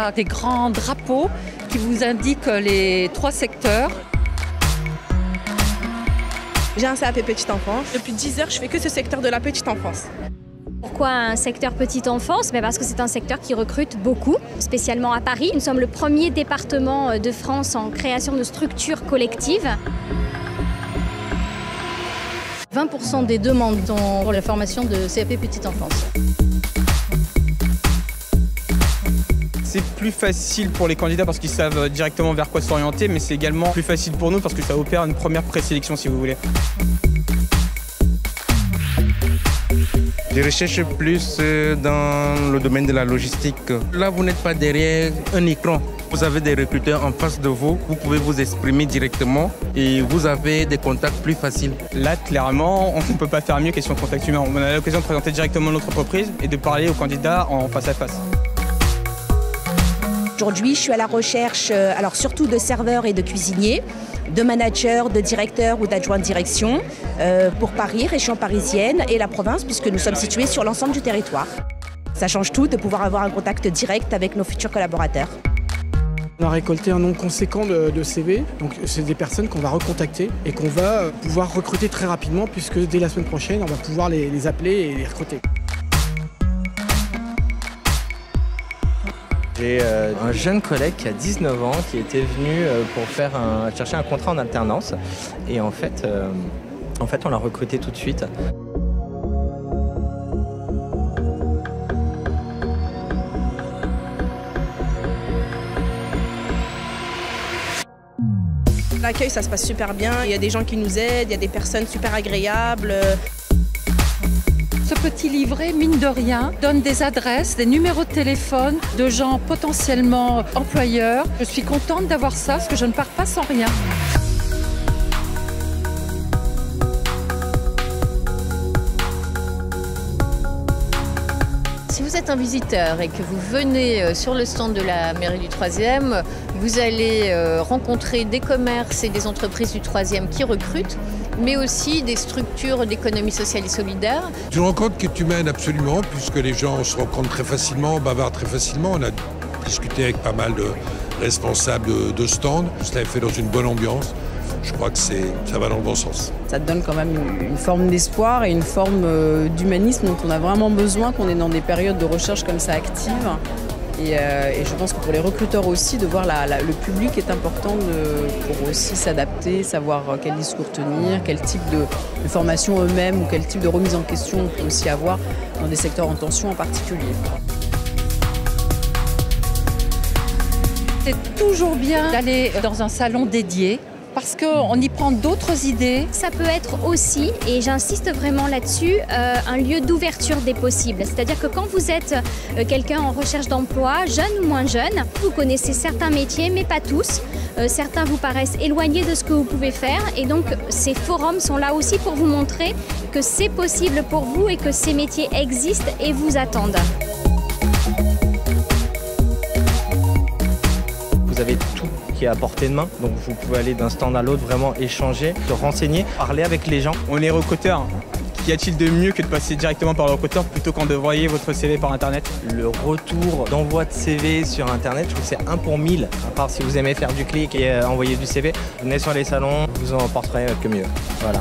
a des grands drapeaux qui vous indiquent les 3 secteurs. J'ai un CAP petite enfance. Depuis 10 heures, je fais que ce secteur de la petite enfance. Pourquoi un secteur petite enfance? Parce que c'est un secteur qui recrute beaucoup, spécialement à Paris. Nous sommes le premier département de France en création de structures collectives. 20% des demandes sont pour la formation de CAP petite enfance. C'est plus facile pour les candidats parce qu'ils savent directement vers quoi s'orienter, mais c'est également plus facile pour nous parce que ça opère une première présélection si vous voulez. Je recherche plus dans le domaine de la logistique. Là, vous n'êtes pas derrière un écran. Vous avez des recruteurs en face de vous, vous pouvez vous exprimer directement et vous avez des contacts plus faciles. Là, clairement, on ne peut pas faire mieux question de contact humain. On a l'occasion de présenter directement notre entreprise et de parler aux candidats en face à face. Aujourd'hui, je suis à la recherche, alors surtout de serveurs et de cuisiniers, de managers, de directeurs ou d'adjoints de direction pour Paris, région parisienne et la province, puisque nous sommes situés sur l'ensemble du territoire. Ça change tout de pouvoir avoir un contact direct avec nos futurs collaborateurs. On a récolté un nombre conséquent de CV, donc c'est des personnes qu'on va recontacter et qu'on va pouvoir recruter très rapidement puisque dès la semaine prochaine, on va pouvoir les appeler et les recruter. J'ai un jeune collègue qui a 19 ans qui était venu pour chercher un contrat en alternance et en fait on l'a recruté tout de suite. L'accueil, ça se passe super bien. Il y a des gens qui nous aident, il y a des personnes super agréables. Ce petit livret, mine de rien, donne des adresses, des numéros de téléphone de gens potentiellement employeurs. Je suis contente d'avoir ça parce que je ne pars pas sans rien. Si vous êtes un visiteur et que vous venez sur le stand de la mairie du 3e, vous allez rencontrer des commerces et des entreprises du 3e qui recrutent, mais aussi des structures d'économie sociale et solidaire. C'est une rencontre qui est humaine absolument, puisque les gens se rencontrent très facilement, bavardent très facilement. On a discuté avec pas mal de responsables de stands. Cela est fait dans une bonne ambiance. Je crois que ça va dans le bon sens. Ça te donne quand même une forme d'espoir et une forme d'humanisme dont on a vraiment besoin, qu'on est dans des périodes de recherche comme ça actives. Et je pense que pour les recruteurs aussi, de voir le public est important pour aussi s'adapter, savoir quel discours tenir, quel type de formation eux-mêmes ou quel type de remise en question on peut aussi avoir dans des secteurs en tension en particulier. C'est toujours bien d'aller dans un salon dédié parce qu'on y prend d'autres idées. Ça peut être aussi, et j'insiste vraiment là-dessus, un lieu d'ouverture des possibles. C'est-à-dire que quand vous êtes quelqu'un en recherche d'emploi, jeune ou moins jeune, vous connaissez certains métiers, mais pas tous. Certains vous paraissent éloignés de ce que vous pouvez faire. Et donc, ces forums sont là aussi pour vous montrer que c'est possible pour vous et que ces métiers existent et vous attendent. Vous avez tout qui est à portée de main, donc vous pouvez aller d'un stand à l'autre, vraiment échanger, se renseigner, parler avec les gens. On est recruteurs. Qu'y a-t-il de mieux que de passer directement par le recruteur plutôt qu'en d'envoyer votre CV par internet? Le retour d'envoi de CV sur internet, je trouve que c'est 1 pour 1000, à part si vous aimez faire du clic et envoyer du CV. Venez sur les salons, vous en porterez que mieux. Voilà.